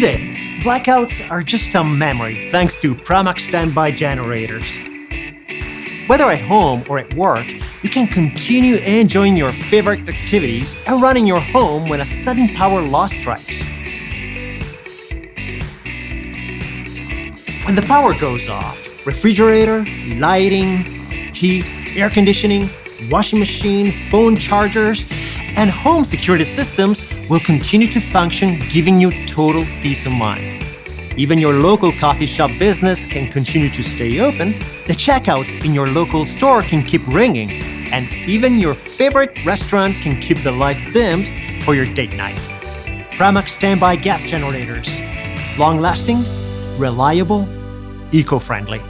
Today, blackouts are just a memory thanks to Pramac standby generators. Whether at home or at work, you can continue enjoying your favorite activities and running your home when a sudden power loss strikes. When the power goes off, refrigerator, lighting, heat, air conditioning, washing machine, phone chargers, and home security systems will continue to function, giving you total peace of mind. Even your local coffee shop business can continue to stay open, the checkouts in your local store can keep ringing, and even your favorite restaurant can keep the lights dimmed for your date night. Pramac standby gas generators. Long-lasting, reliable, eco-friendly.